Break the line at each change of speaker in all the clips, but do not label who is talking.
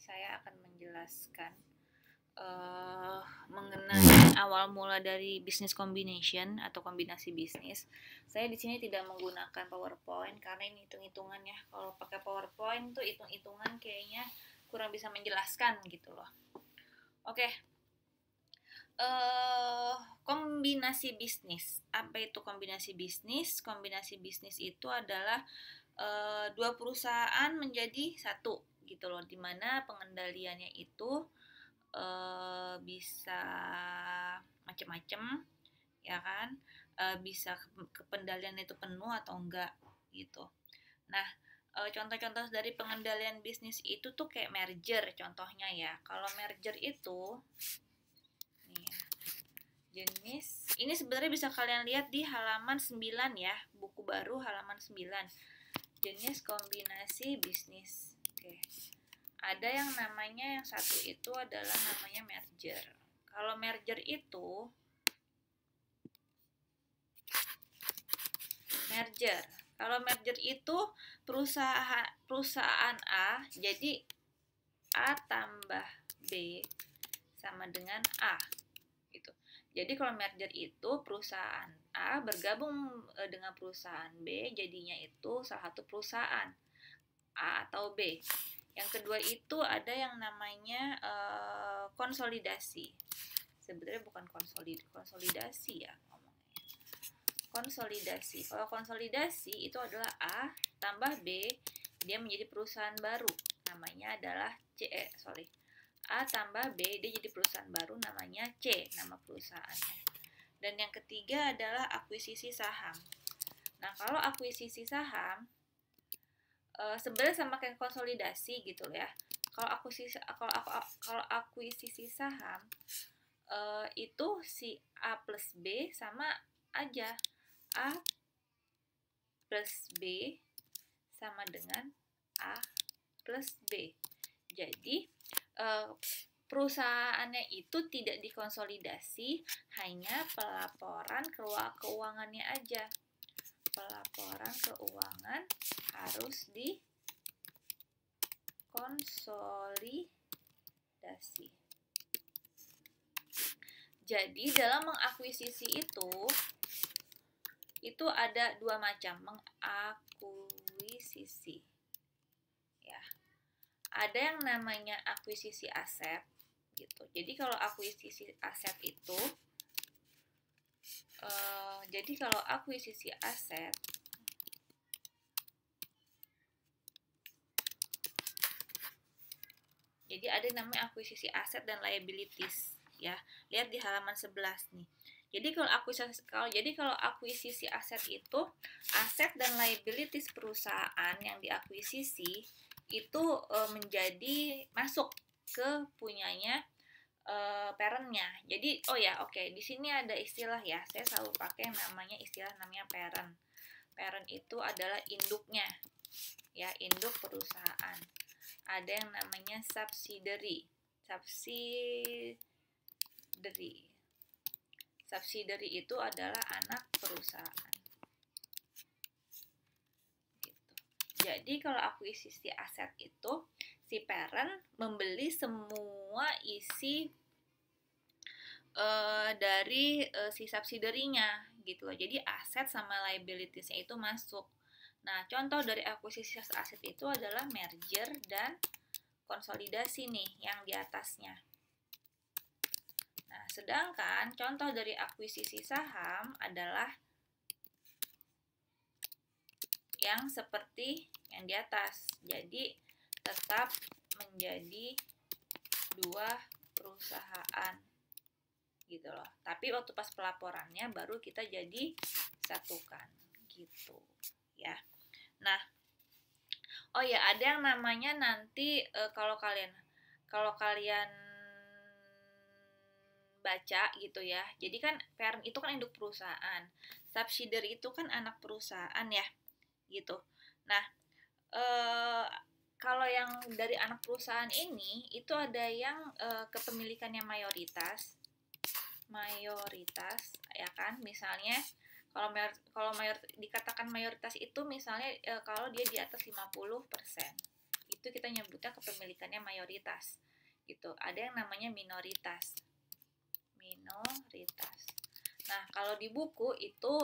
saya akan menjelaskan mengenai awal mula dari business combination atau kombinasi bisnis. Saya di sini tidak menggunakan PowerPoint karena ini hitung-hitungan ya. Kalau pakai PowerPoint tuh hitung-hitungan kayaknya kurang bisa menjelaskan gitu loh. Oke. Kombinasi bisnis. Apa itu kombinasi bisnis? Kombinasi bisnis itu adalah dua perusahaan menjadi satu gitu loh, dimana pengendaliannya itu bisa macam-macam ya kan, bisa kependalian itu penuh atau enggak gitu. Nah, contoh-contoh dari pengendalian bisnis itu tuh kayak merger contohnya ya. Kalau merger itu nih ya, jenis ini sebenarnya bisa kalian lihat di halaman 9 ya, buku baru halaman 9. Jenis kombinasi bisnis. Oke. Ada yang namanya, yang satu itu adalah namanya merger. Kalau merger itu perusahaan A jadi A tambah B sama dengan A gitu. Jadi kalau merger itu perusahaan A bergabung dengan perusahaan B, jadinya itu salah satu perusahaan A atau B. Yang kedua itu ada yang namanya konsolidasi. Sebenarnya bukan konsolidasi ya ngomongnya. Konsolidasi. Kalau konsolidasi itu adalah A tambah B, dia menjadi perusahaan baru. Namanya adalah A tambah B, dia jadi perusahaan baru, namanya C, nama perusahaannya. Dan yang ketiga adalah akuisisi saham. Nah, kalau akuisisi saham sebenarnya sama kayak konsolidasi gitu ya. Kalau akuisisi saham itu si A plus B sama aja. A plus B sama dengan A plus B. Jadi perusahaannya itu tidak dikonsolidasi, hanya pelaporan keuangannya aja. Pelaporan keuangan harus dikonsolidasi. Jadi dalam mengakuisisi itu ada dua macam mengakuisisi. Ya. Ada yang namanya akuisisi aset gitu. Jadi kalau akuisisi aset itu jadi ada yang namanya akuisisi aset dan liabilities ya. Lihat di halaman 11 nih. Jadi kalau akuisisi aset itu aset dan liabilities perusahaan yang diakuisisi itu menjadi masuk ke punyanya parentnya. Jadi di sini ada istilah ya. Saya selalu pakai namanya parent. Parent itu adalah induknya. Ya, induk perusahaan. Ada yang namanya subsidiary. Subsidiary itu adalah anak perusahaan. Gitu. Jadi kalau akuisisi aset itu si parent membeli semua isi dari si subsidiary-nya gitu loh. Jadi aset sama liabilities-nya itu masuk. Nah, contoh dari akuisisi aset itu adalah merger dan konsolidasi nih yang di atasnya. Nah, sedangkan contoh dari akuisisi saham adalah yang seperti yang di atas. Jadi tetap menjadi dua perusahaan gitu loh. Tapi waktu pas pelaporannya baru kita jadi satukan gitu ya. Nah, ada yang namanya nanti kalau kalian baca gitu ya. Jadi kan parent itu kan induk perusahaan, subsidiary itu kan anak perusahaan ya, gitu. Nah, kalau yang dari anak perusahaan ini itu ada yang kepemilikannya mayoritas ya kan. Misalnya kalau dikatakan mayoritas itu misalnya kalau dia di atas 50%. itu kita nyebutnya kepemilikannya mayoritas gitu. Ada yang namanya minoritas. Nah, kalau di buku itu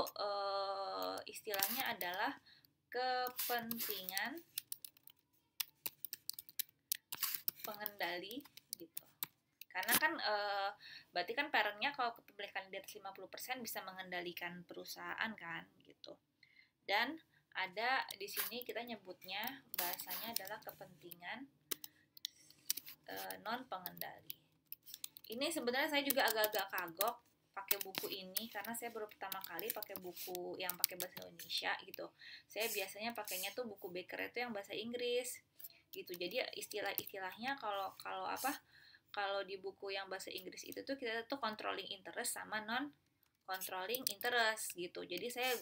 istilahnya adalah kepentingan pengendali gitu. Karena kan berarti kan parentnya kalau kepemilikan di atas 50% bisa mengendalikan perusahaan kan gitu. Dan ada di sini kita nyebutnya bahasanya adalah kepentingan non pengendali. Ini sebenarnya saya juga agak-agak kagok pakai buku ini karena saya baru pertama kali pakai buku yang pakai bahasa Indonesia gitu. Saya biasanya pakainya tuh buku Becker itu yang bahasa Inggris gitu. Jadi istilah-istilahnya kalau di buku yang bahasa Inggris itu tuh kita tuh controlling interest sama non controlling interest gitu. Jadi saya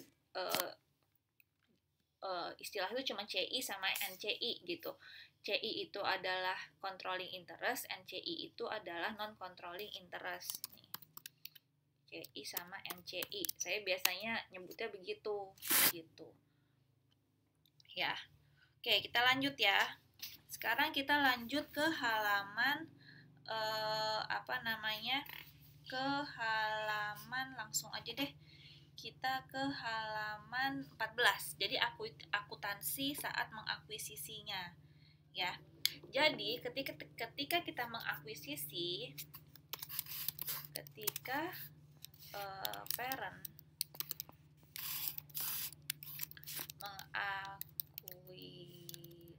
istilah itu cuma CI sama NCI gitu. CI itu adalah controlling interest, NCI itu adalah non controlling interest. CI sama NCI. Saya biasanya nyebutnya begitu gitu. Ya. Oke, kita lanjut ya. Sekarang kita lanjut ke halaman ke halaman langsung aja deh. Kita ke halaman 14. Jadi akuntansi saat mengakuisisinya. Ya. Jadi ketika kita mengakuisisi, parent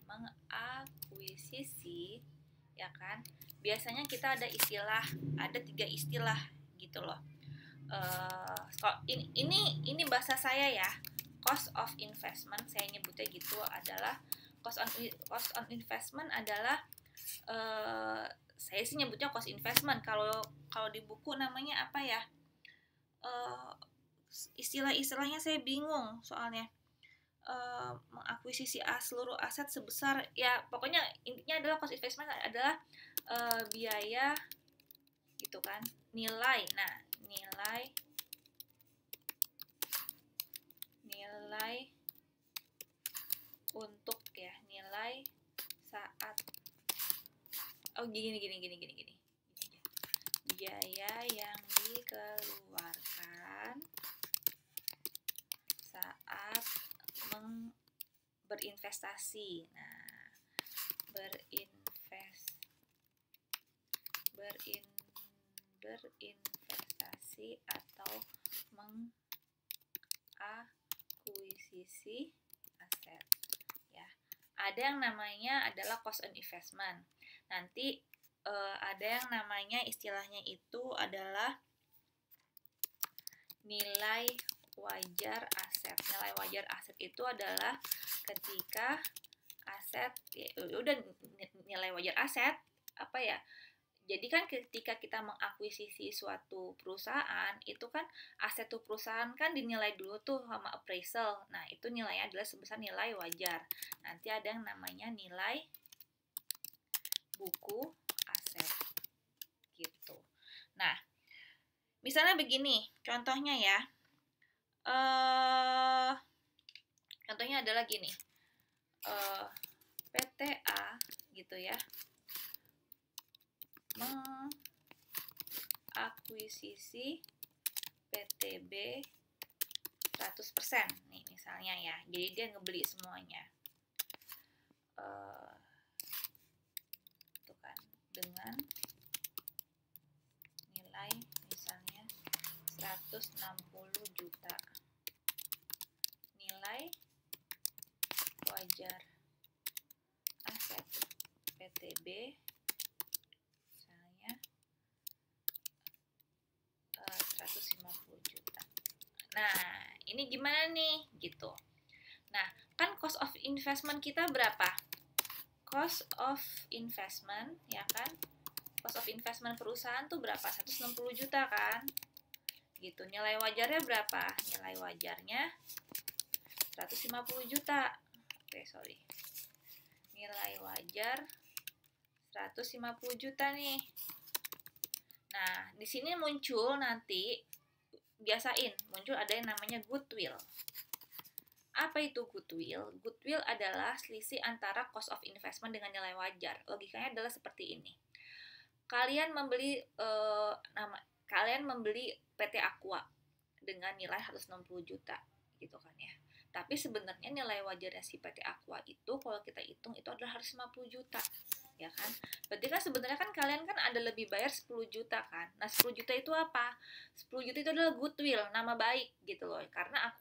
mengakuisisi, ya kan? Biasanya kita ada 3 istilah gitu loh. Ini bahasa saya ya. Cost of investment, saya nyebutnya gitu adalah cost on investment adalah saya sih nyebutnya cost investment. Kalau di buku namanya apa ya? Istilah-istilahnya saya bingung soalnya. Mengakuisisi seluruh aset sebesar, ya pokoknya intinya adalah cost investment adalah biaya gitu kan, nilai. Nah, nilai untuk ya, nilai saat gini. Biaya yang dikeluarkan saat berinvestasi. Nah, berinvestasi atau mengakuisisi aset. Ya, ada yang namanya adalah cost on investment. Nanti ada yang namanya istilahnya itu adalah nilai wajar aset. Nilai wajar aset itu adalah ketika aset, ya udah nilai wajar aset apa ya? Jadi kan ketika kita mengakuisisi suatu perusahaan, itu kan aset tuh perusahaan kan dinilai dulu tuh sama appraisal. Nah, itu nilainya adalah sebesar nilai wajar. Nanti ada yang namanya nilai buku aset gitu. Nah, misalnya begini, contohnya ya. Contohnya adalah gini. PTA gitu ya. Mengakuisisi PTB 100% nih misalnya ya. Jadi dia ngebeli semuanya. Itu kan dengan nilai misalnya 160 juta. Nilai wajar aset PTB misalnya 150 juta. Nah, ini gimana nih gitu. Nah, kan cost of investment kita berapa? Cost of investment, ya kan? Cost of investment perusahaan tuh berapa? 160 juta kan? Gitu. Nilai wajarnya berapa? Nilai wajarnya 150 juta. Oke, sorry. Nilai wajar 150 juta nih. Nah, di sini muncul nanti, biasain, muncul ada yang namanya goodwill. Apa itu goodwill? Goodwill adalah selisih antara cost of investment dengan nilai wajar. Logikanya adalah seperti ini. Kalian membeli kalian membeli PT Aqua dengan nilai 160 juta gitu kan ya. Tapi sebenarnya nilai wajarnya si PT Aqua itu kalau kita hitung itu adalah harus 50 juta. Ya kan? Berarti kan sebenarnya kan kalian kan ada lebih bayar 10 juta kan. Nah, 10 juta itu apa? 10 juta itu adalah goodwill, nama baik gitu loh. Karena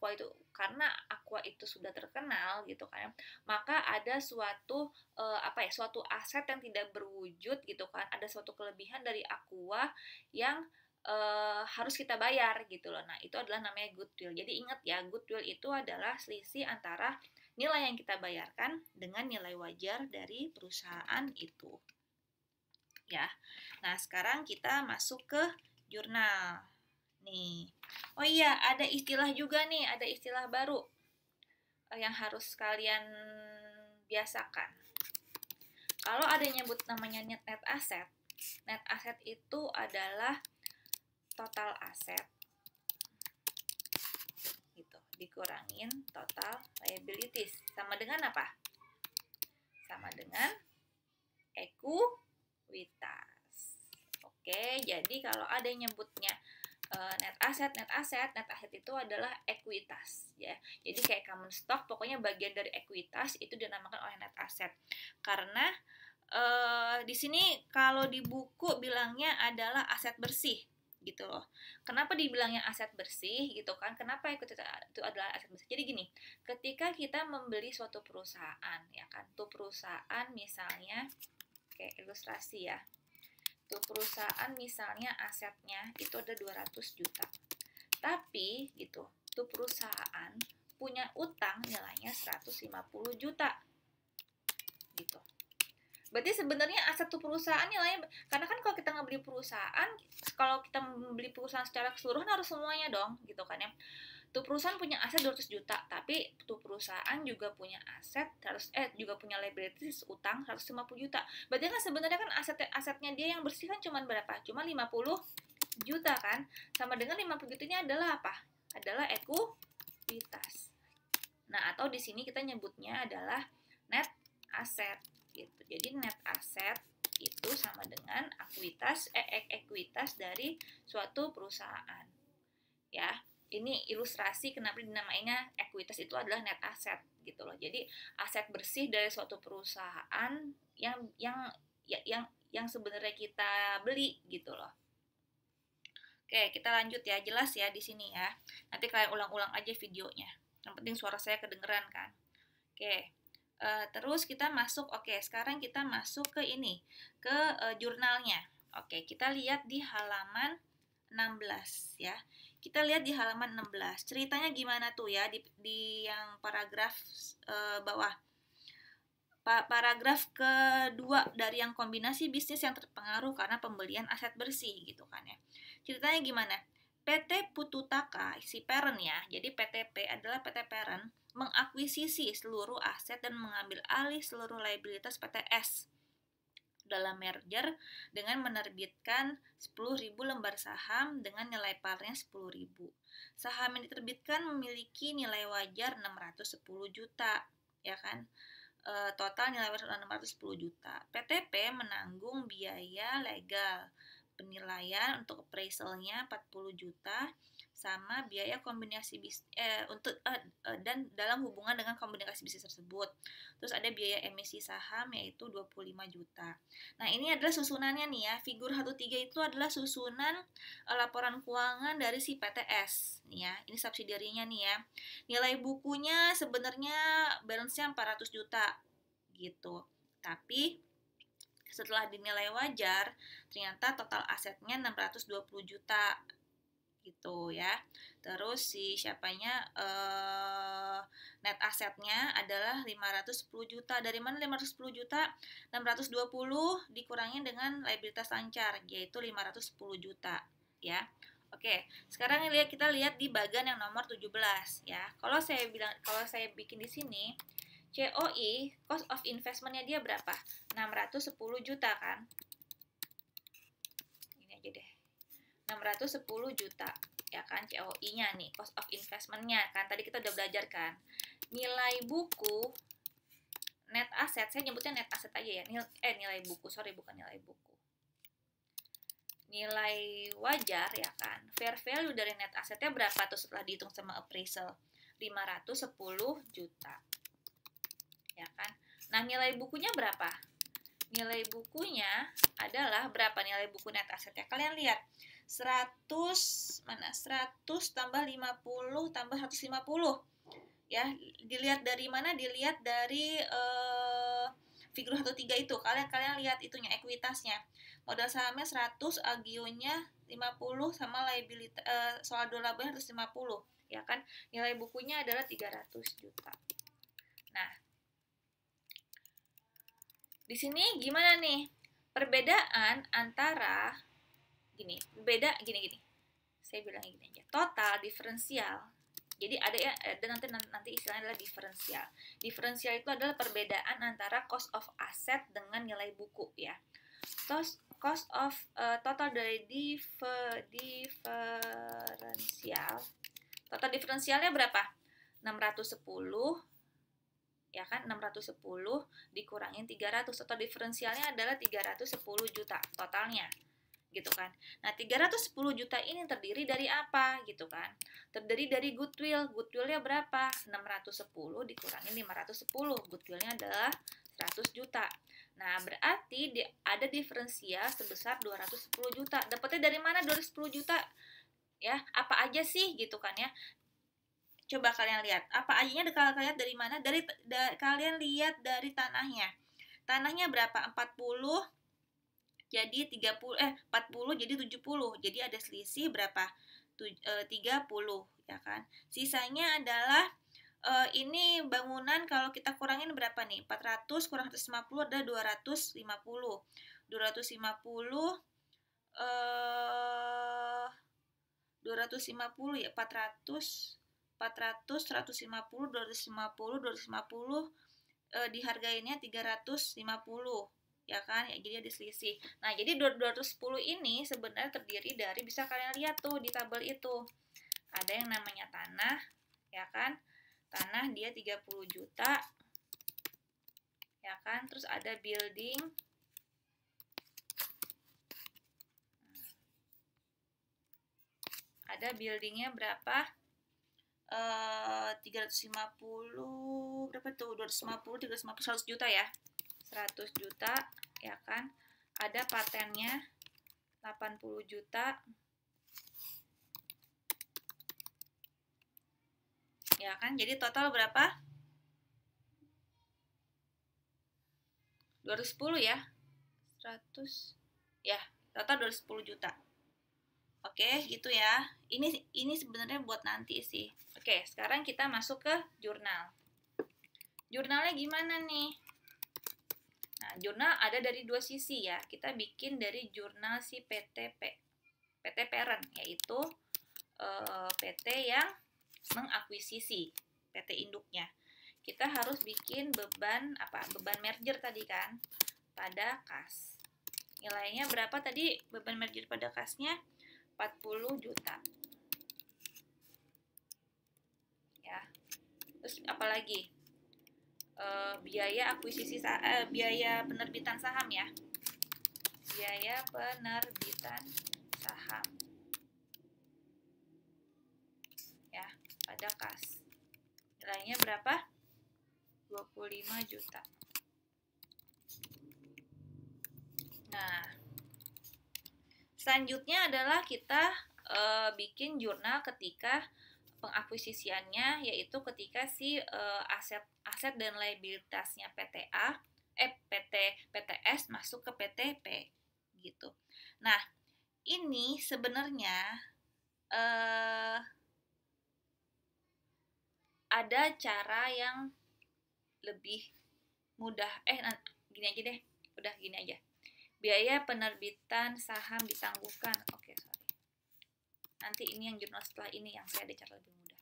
Aqua itu sudah terkenal gitu kan. Maka ada suatu suatu aset yang tidak berwujud gitu kan. Ada suatu kelebihan dari Aqua yang harus kita bayar gitu loh. Nah, itu adalah namanya goodwill. Jadi ingat ya, goodwill itu adalah selisih antara nilai yang kita bayarkan dengan nilai wajar dari perusahaan itu. Ya. Nah, sekarang kita masuk ke jurnal. Nih. Oh iya, ada istilah juga nih, ada istilah baru yang harus kalian biasakan. Kalau ada yang nyebut namanya net asset itu adalah total aset gitu dikurangin total liabilities, sama dengan apa? Sama dengan ekuitas. Oke, jadi kalau ada yang nyebutnya net asset itu adalah ekuitas ya. Jadi kayak common stock, pokoknya bagian dari ekuitas itu dinamakan oleh net asset. Karena di sini kalau di buku bilangnya adalah aset bersih gitu loh. Kenapa dibilangnya aset bersih gitu kan? Kenapa itu adalah aset bersih? Jadi gini, ketika kita membeli suatu perusahaan ya kan, tuh perusahaan misalnya kayak ilustrasi ya. Tuh perusahaan misalnya asetnya itu ada 200 juta. Tapi gitu, tuh perusahaan punya utang nilainya 150 juta. Gitu. Berarti sebenarnya aset tuh perusahaan nilainya, karena kan kalau kita ngebeli perusahaan, kalau kita membeli perusahaan secara keseluruhan harus semuanya dong, gitu kan ya. Tuh perusahaan punya aset 200 juta, tapi tuh perusahaan juga punya aset juga punya liabilities utang 150 juta. Berarti kan sebenarnya kan asetnya dia yang bersih kan cuma berapa? Cuma 50 juta kan. Sama dengan 50 juta ini adalah apa? Adalah ekuitas. Nah, atau di sini kita nyebutnya adalah net asset gitu. Jadi net asset itu sama dengan ekuitas dari suatu perusahaan. Ya, ini ilustrasi kenapa dinamainya ekuitas itu adalah net asset gitu loh. Jadi aset bersih dari suatu perusahaan yang sebenarnya kita beli gitu loh. Oke, kita lanjut ya. Jelas ya di sini ya. Nanti kalian ulang-ulang aja videonya. Yang penting suara saya kedengeran kan. Oke. Terus kita masuk, sekarang kita masuk ke ini, ke jurnalnya. Oke, kita lihat di halaman 16 ya. Kita lihat di halaman 16. Ceritanya gimana tuh ya di yang paragraf bawah. Paragraf kedua dari yang kombinasi bisnis yang terpengaruh karena pembelian aset bersih gitu kan ya. Ceritanya gimana? PT Pututaka, si parent ya, jadi PTP adalah PT parent, mengakuisisi seluruh aset dan mengambil alih seluruh liabilitas PTS dalam merger dengan menerbitkan 10.000 lembar saham dengan nilai parnya 10.000. Saham yang diterbitkan memiliki nilai wajar 610 juta, ya kan? Total nilai wajar 610 juta. PTP menanggung biaya legal penilaian untuk appraisalnya 40 juta sama biaya kombinasi dan dalam hubungan dengan kombinasi bisnis tersebut. Terus ada biaya emisi saham yaitu 25 juta. Nah, ini adalah susunannya nih ya. Figur 1.3 itu adalah susunan laporan keuangan dari si PTS nih ya. Ini subsidiarinya nih ya. Nilai bukunya sebenarnya balance-nya 400 juta gitu. Tapi setelah dinilai wajar, ternyata total asetnya 620 juta gitu ya. Terus si net asetnya adalah 510 juta. Dari mana 510 juta? 620 dikurangi dengan liabilitas lancar yaitu 510 juta ya. Oke, sekarang kita lihat di bagian yang nomor 17 ya. Kalau saya bikin di sini COI, cost of investment-nya dia berapa? 610 juta kan? Ini aja deh. 610 juta ya kan COI-nya nih, cost of investment-nya kan. Tadi kita udah belajar kan. nilai buku net aset, saya nyebutnya net aset aja ya, nilai buku, sorry bukan nilai buku, nilai wajar ya kan, fair value dari net asetnya berapa tuh setelah dihitung sama appraisal? 510 juta ya kan. Nah nilai bukunya berapa? Nilai bukunya adalah berapa nilai buku net asetnya? Kalian lihat 100 mana? 100 tambah 50 tambah 150 ya, dilihat dari mana? Dilihat dari figur 13 itu. Kalian lihat itunya, ekuitasnya. Modal sahamnya 100, agionya 50 sama liability saldo labanya 150 ya kan. Nilai bukunya adalah 300 juta. Nah, di sini gimana nih? Perbedaan antara gini. Saya bilang gini aja. Total diferensial. Jadi ada nanti istilahnya adalah diferensial. Diferensial itu adalah perbedaan antara cost of asset dengan nilai buku ya. Cost of total dari diferensial. Total diferensialnya berapa? 610 ya kan, 610 dikurangin 300. Total diferensialnya adalah 310 juta totalnya gitu kan. Nah, 310 juta ini terdiri dari apa gitu kan? Terdiri dari goodwill. Goodwillnya berapa? 610 dikurangin 510. Goodwillnya adalah 100 juta. Nah, berarti ada diferensial sebesar 210 juta. Dapatnya dari mana 210 juta? Ya, apa aja sih gitu kan ya? Coba kalian lihat, apa ajanya kalian lihat dari mana? Kalian lihat dari tanahnya. Tanahnya berapa? 40 jadi 40 jadi 70. Jadi ada selisih berapa? 30 ya kan. Sisanya adalah ini bangunan kalau kita kurangin berapa nih? 400 kurang 150 ada 250. 250 ya 400 150 250 dihargainnya 350 ya kan ya, jadi ada selisih. Nah jadi 210 ini sebenarnya terdiri dari, bisa kalian lihat tuh di tabel itu ada yang namanya tanah ya kan, tanah dia 30 juta ya kan, terus ada building buildingnya berapa, 350 berapa tuh, 250 350 100 juta ya, 100 juta ya kan. Ada patennya 80 juta ya kan. Jadi total berapa? 210 ya, 100 ya, total 210 juta. Oke, gitu ya. Ini sebenarnya buat nanti sih. Oke, sekarang kita masuk ke jurnal. Jurnalnya gimana nih? Nah, jurnal ada dari dua sisi ya. Kita bikin dari jurnal si PT parent, yaitu PT yang mengakuisisi, PT induknya. Kita harus bikin beban merger tadi kan, pada kas. Nilainya berapa tadi beban merger pada kasnya? 40 juta. Ya. Terus apalagi? Biaya akuisisi biaya penerbitan saham ya. Biaya penerbitan saham. Ya, pada kas. Nilainya berapa? 25 juta. Nah, selanjutnya adalah kita bikin jurnal ketika pengakuisisiannya, yaitu ketika si aset dan liabilitasnya PTS masuk ke PTP gitu. Nah, ini sebenarnya ada cara yang lebih mudah. Gini aja deh. Udah gini aja. Biaya penerbitan saham ditangguhkan. Oke, sorry. Nanti ini yang jurnal setelah ini yang saya ada cara lebih mudah.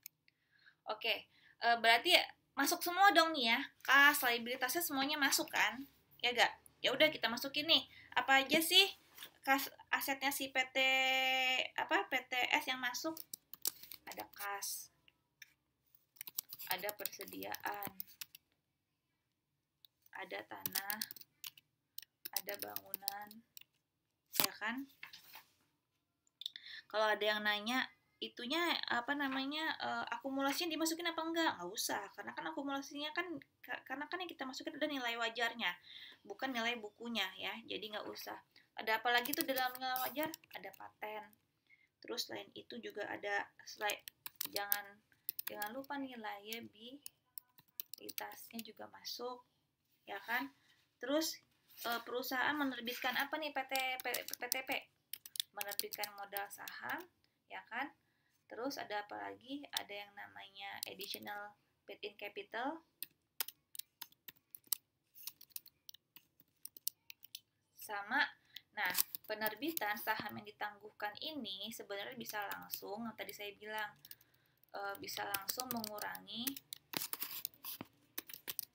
Oke, berarti masuk semua dong nih ya. Kas, liabilitasnya semuanya masuk kan? Ya gak? Ya udah kita masukin nih. Apa aja sih kas asetnya si PTS yang masuk? Ada kas, ada persediaan, ada tanah, ada bangunan, ya kan? Kalau ada yang nanya itunya apa namanya, akumulasinya dimasukin apa enggak? Nggak usah, karena kan akumulasinya kan karena kan yang kita masukin ada nilai wajarnya, bukan nilai bukunya ya. Jadi nggak usah. Ada apa lagi tuh dalam nilai wajar? Ada paten. Terus selain itu juga ada jangan lupa nih liabilitasnya juga masuk, ya kan? Terus perusahaan menerbitkan apa nih PTP? Menerbitkan modal saham, ya kan? Terus ada apa lagi? Ada yang namanya additional paid-in capital. Sama, nah penerbitan saham yang ditangguhkan ini sebenarnya bisa langsung, yang tadi saya bilang, bisa langsung mengurangi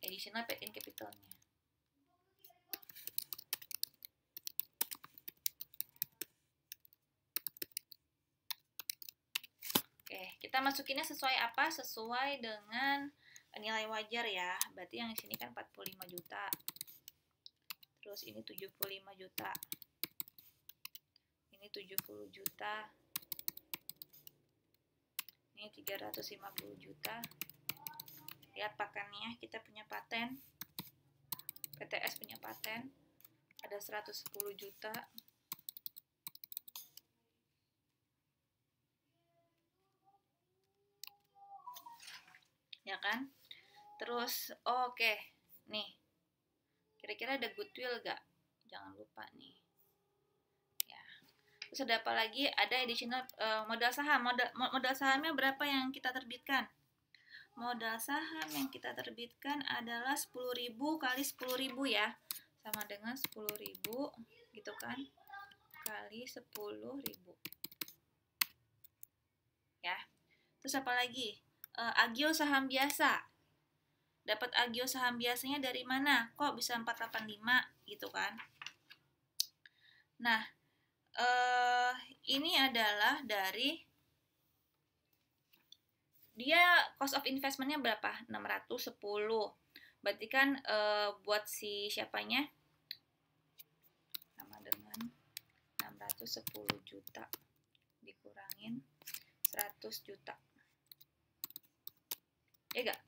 additional paid-in capitalnya. Oke, kita masukinnya sesuai apa? Sesuai dengan nilai wajar ya. Berarti yang di sini kan 45 juta. Terus ini 75 juta. Ini 70 juta. Ini 350 juta. Lihat patennya, kita punya paten. PTS punya paten. Ada 110 juta. Ya kan? Terus oke. Nih. Kira-kira ada goodwill gak? Jangan lupa nih. Ya. Terus ada apa lagi? Ada additional modal saham. Modal sahamnya berapa yang kita terbitkan? Modal saham yang kita terbitkan adalah 10.000 kali 10.000 ya. Sama dengan 10.000 gitu kan. Kali 10.000. Ya. Terus apa lagi? Agio saham biasa. Dapat agio saham biasanya dari mana? Kok bisa 485 gitu kan? Nah, ini adalah dari dia cost of investmentnya berapa? 610. Berarti kan buat si siapanya sama dengan 610 juta dikurangin 100 juta. Ya enggak?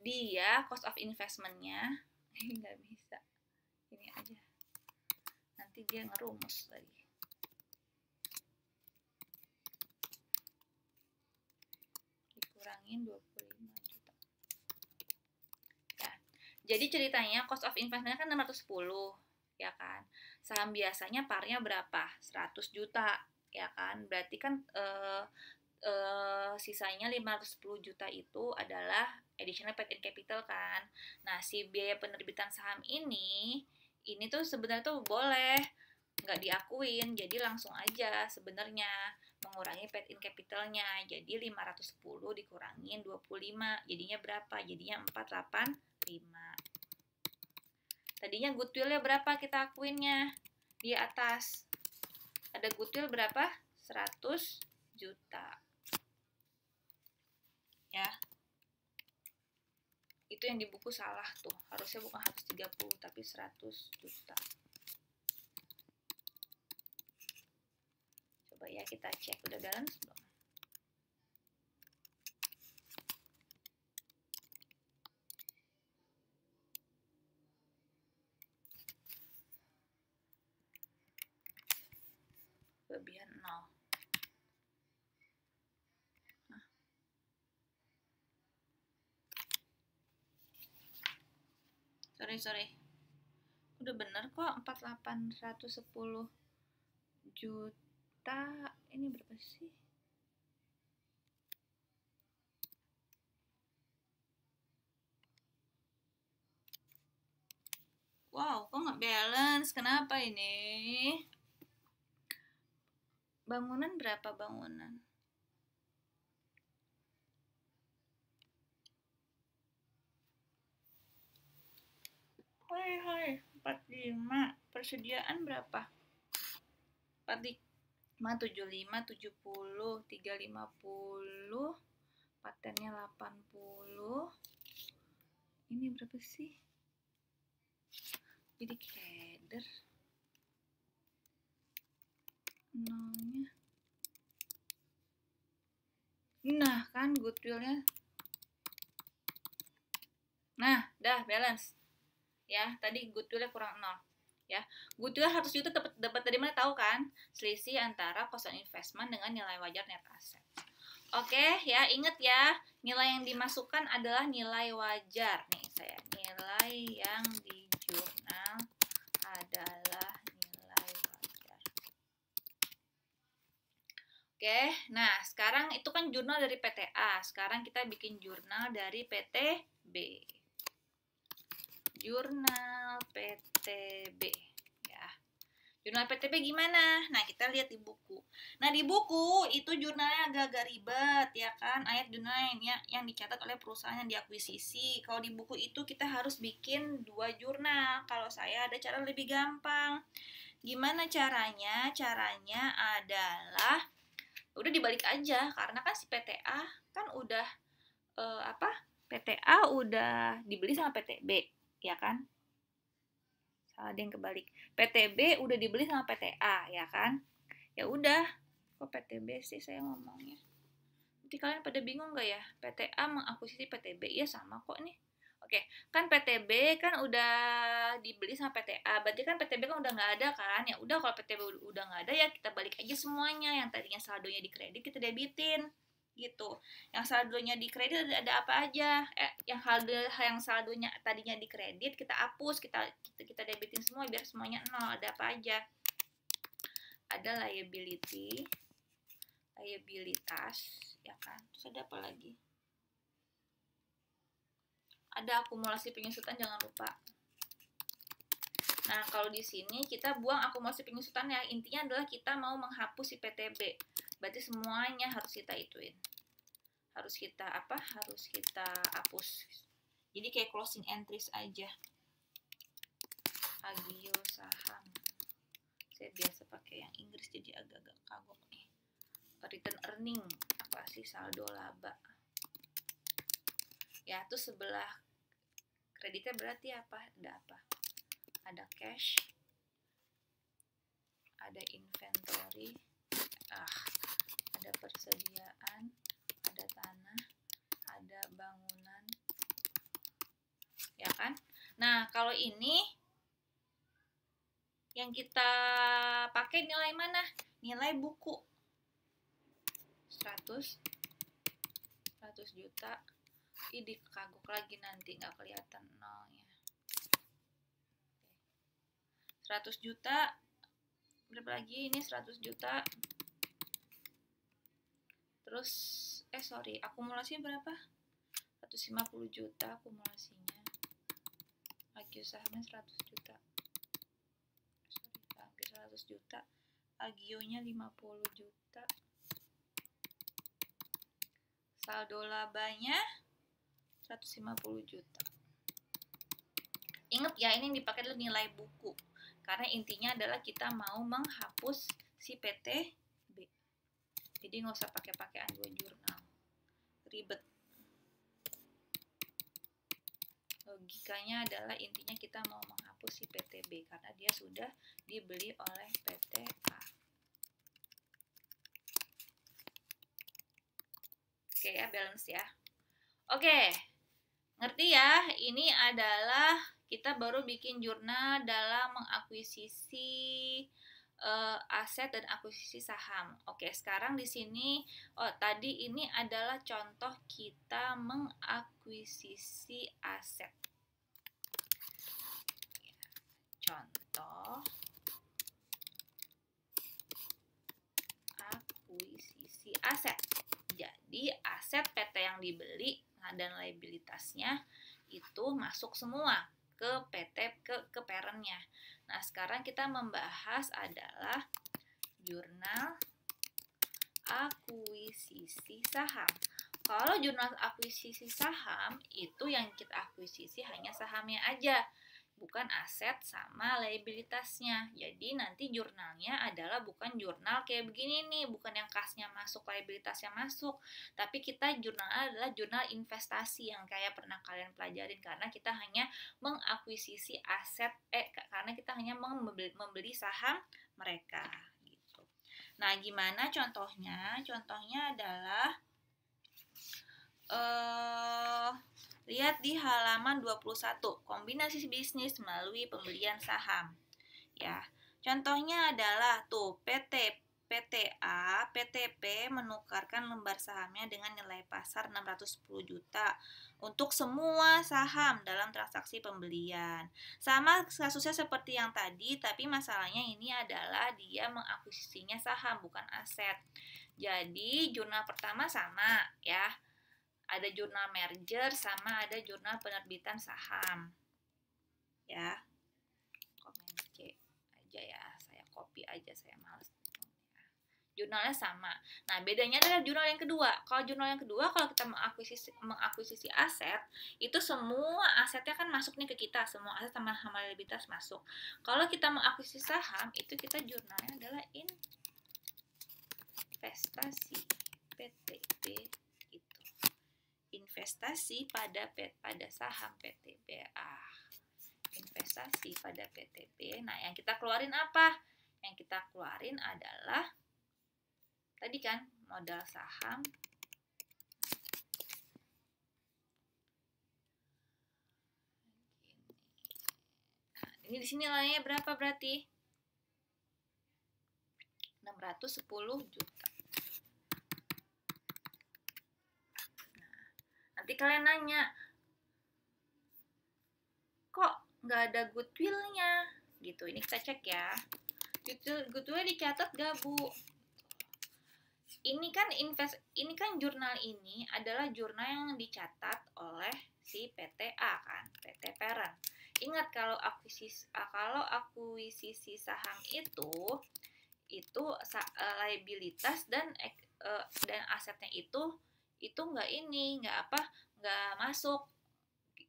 Dia cost of investmentnya nggak bisa. Ini aja. Nanti dia ngerumus lagi. Dikurangin 25 juta. Ya. Jadi ceritanya cost of investmentnya kan 610, ya kan? Saham biasanya parnya berapa? 100 juta, ya kan? Berarti kan sisanya 510 juta itu adalah additional paid-in capital kan. Nah, si biaya penerbitan saham ini tuh sebenarnya tuh boleh nggak diakuin, jadi langsung aja sebenarnya mengurangi paid-in capitalnya. Jadi 510 dikurangin 25, jadinya berapa? Jadinya 485. Tadinya goodwill-nya berapa kita akuinnya? Di atas ada goodwill berapa? 100 juta. Ya. Itu yang di buku salah tuh. Harusnya bukan 130 tapi 100 juta. Coba ya kita cek udah balance belum. Kelebihan 0. Sorry. Udah bener kok 4.810 juta. Ini berapa sih? Wow, kok nggak balance? Kenapa ini? Bangunan berapa bangunan? Hai, 45. Persediaan berapa? 45, 75, 70, 350, patennya 80. Ini berapa sih? Jadi keder nolnya. Nah kan goodwillnya. Nah dah balance ya. Tadi goodwillnya kurang 0 ya. Goodwill 100 juta dapat dari mana tahu kan? Selisih antara cost of investment dengan nilai wajar net asset. Oke ya, ingat ya, nilai yang dimasukkan adalah nilai wajar. Nih saya, nilai yang di jurnal adalah nilai wajar. Oke, nah sekarang itu kan jurnal dari PTA. Sekarang kita bikin jurnal dari PTB. Jurnal PTB. Jurnal PTB gimana? Nah, kita lihat di buku. Nah, di buku itu jurnalnya agak-agak ribet, ya kan? Ayat jurnal yang dicatat oleh perusahaan yang diakuisisi. Kalau di buku itu kita harus bikin 2 jurnal. Kalau saya ada cara lebih gampang. Gimana caranya? Caranya adalah udah dibalik aja, karena kan si PTA kan udah PTA udah dibeli sama PTB, ya kan? Salah, ada yang kebalik. PTB udah dibeli sama PTA, ya kan? Ya udah, kok PTB sih saya ngomongnya. Nanti kalian pada bingung nggak ya? PTA mengakuisisi PTB, ya sama kok nih. Oke, kan PTB kan udah dibeli sama PTA, berarti kan PTB kan udah nggak ada kan? Ya udah, kalau PTB udah nggak ada ya kita balik aja semuanya. Yang tadinya saldonya di kredit kita debitin gitu. Yang saldonya di kredit ada apa aja? Yang saldonya tadinya di kredit kita hapus, kita debitin semua biar semuanya 0. Ada apa aja? Ada liabilitas, ya kan? Terus ada apa lagi? Ada akumulasi penyusutan, jangan lupa. Nah, kalau di sini kita buang akumulasi penyusutan ya. Intinya adalah kita mau menghapus si PTB. Berarti semuanya harus kita ituin. Harus kita hapus. Jadi kayak closing entries aja. Agio saham. Saya biasa pakai yang Inggris jadi agak-agak kagok nih. Return earning, apa sih saldo laba. Ya, terus sebelah kreditnya berarti apa? Ada apa? Ada cash. Ada inventory. Ada persediaan, ada tanah, ada bangunan, ya kan? Nah, kalau ini yang kita pakai nilai mana? Nilai buku. 100 juta. Ini kagok lagi nanti nggak kelihatan nolnya. 100 juta. Berapa lagi? Ini 100 juta. Terus, akumulasinya berapa? 150 juta akumulasinya. Agio sahamnya 100 juta. Hampir 100 juta. Agionya 50 juta. Saldo labanya 150 juta. Ingat ya, ini yang dipakai adalah nilai buku. Karena intinya adalah kita mau menghapus si PTB. Jadi nggak usah pakai-pakean 2 jurnal. Ribet. Logikanya adalah intinya kita mau menghapus si PTB karena dia sudah dibeli oleh PTA. Oke ya, balance ya. Oke, ngerti ya? Ini adalah kita baru bikin jurnal dalam mengakuisisi aset dan akuisisi saham. Oke, sekarang di sini tadi ini adalah contoh kita mengakuisisi aset. Contoh akuisisi aset. Jadi aset PT yang dibeli dan liabilitasnya itu masuk semua ke PT ke parentnya. Nah, sekarang kita membahas adalah jurnal akuisisi saham. Kalau jurnal akuisisi saham itu yang kita akuisisi hanya sahamnya aja. bukan aset sama liabilitasnya. Jadi nanti jurnalnya adalah bukan jurnal kayak begini nih, bukan yang kasnya masuk, liabilitasnya masuk, tapi kita jurnalnya adalah jurnal investasi yang kayak pernah kalian pelajarin, karena kita hanya mengakuisisi aset, karena kita hanya membeli saham mereka gitu. Nah, gimana contohnya? Contohnya adalah lihat di halaman 21, kombinasi bisnis melalui pembelian saham. Ya, contohnya adalah tuh PTA, PTP menukarkan lembar sahamnya dengan nilai pasar 610 juta untuk semua saham dalam transaksi pembelian. Sama kasusnya seperti yang tadi, tapi masalahnya ini adalah dia mengakuisisinya saham bukan aset. Jadi jurnal pertama sama ya. Ada jurnal merger sama ada jurnal penerbitan saham. Ya. Komen C aja ya, saya copy aja, saya males. Jurnalnya sama. Nah, bedanya adalah jurnal yang kedua. Kalau jurnal yang kedua, kalau kita mengakuisisi aset, itu semua asetnya kan masuk nih ke kita, semua aset sama liabilitas masuk. Kalau kita mengakuisisi saham, itu kita jurnalnya adalah investasi, PTB. Investasi pada saham PTBA. Investasi pada PTB. Nah, yang kita keluarin apa? Yang kita keluarin adalah tadi kan modal saham. Nah, ini di sini nilainya berapa berarti? 610 juta. Nanti kalian nanya, kok nggak ada goodwill-nya? Gitu, ini kita cek ya. Goodwill dicatat gak, Bu? Ini kan jurnal ini adalah jurnal yang dicatat oleh si PTA kan, PT Parent. Ingat kalau akuisisi saham itu liabilitas dan asetnya itu nggak masuk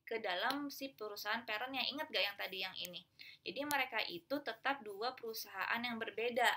ke dalam si perusahaan parentnya. Ingat gak yang tadi yang ini? Jadi mereka itu tetap dua perusahaan yang berbeda,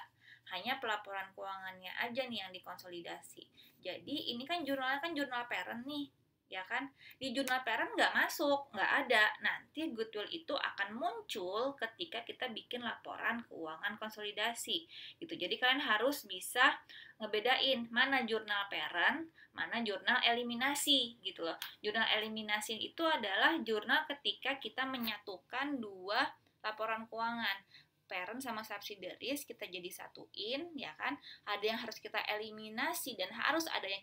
hanya pelaporan keuangannya aja nih yang dikonsolidasi. Jadi ini kan jurnal parent nih, ya kan? Di jurnal parent nggak masuk, nggak ada. Nanti goodwill itu akan muncul ketika kita bikin laporan keuangan konsolidasi gitu. Jadi kalian harus bisa ngebedain mana jurnal parent, mana jurnal eliminasi gitu loh. Jurnal eliminasi itu adalah jurnal ketika kita menyatukan dua laporan keuangan, parent sama subsidiaries, kita jadi satuin, ya kan? Ada yang harus kita eliminasi dan harus ada yang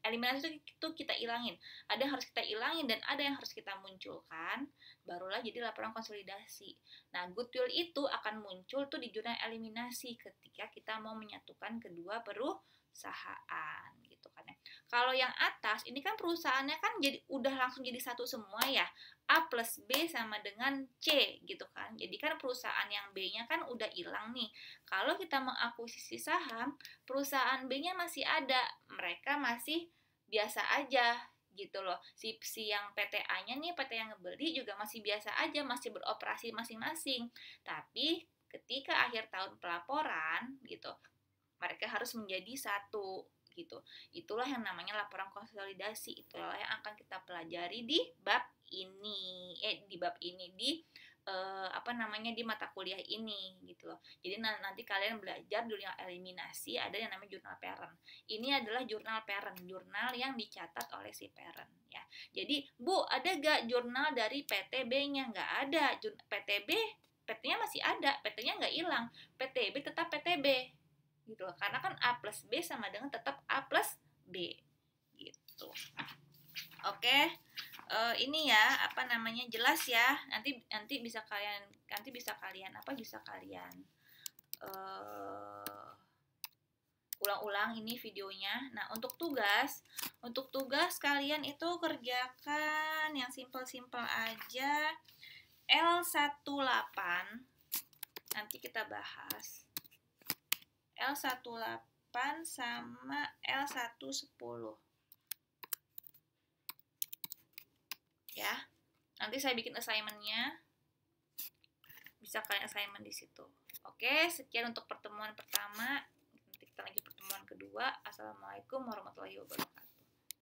eliminasi itu kita ilangin. Ada yang harus kita ilangin dan ada yang harus kita munculkan, barulah jadi laporan konsolidasi. Nah, goodwill itu akan muncul tuh di jurnal eliminasi ketika kita mau menyatukan kedua perusahaan gitu kan ya. Kalau yang atas ini kan perusahaannya kan udah langsung jadi satu semua ya. A plus B sama dengan C gitu kan. Jadi kan perusahaan yang B-nya kan udah hilang nih. Kalau kita mengakuisisi saham, perusahaan B-nya masih ada. Mereka masih biasa aja gitu loh. Si yang PTA-nya nih, PT yang ngebeli juga masih biasa aja, masih beroperasi masing-masing. Tapi ketika akhir tahun pelaporan gitu, mereka harus menjadi satu gitu. Itulah yang namanya laporan konsolidasi. Itulah yang akan kita pelajari di bab ini, di mata kuliah ini gitu loh. Jadi nanti kalian belajar jurnal eliminasi, ada yang namanya jurnal parent. Ini adalah jurnal parent, jurnal yang dicatat oleh si parent ya. Jadi, Bu, ada gak jurnal dari PTB-nya? Nggak ada. PT-nya masih ada, PT-nya nggak hilang. PTB tetap PTB gitu loh. Karena kan A plus B sama dengan tetap A plus B gitu. Oke. Ini ya, jelas ya. Nanti bisa kalian ulang-ulang ini videonya. Nah, untuk tugas kalian itu kerjakan yang simple-simple aja. L18 nanti kita bahas. L18 sama L110. Ya, nanti saya bikin assignment-nya. bisa kalian assignment di situ. Oke, sekian untuk pertemuan pertama. Nanti kita lanjut pertemuan kedua. Assalamualaikum warahmatullahi wabarakatuh.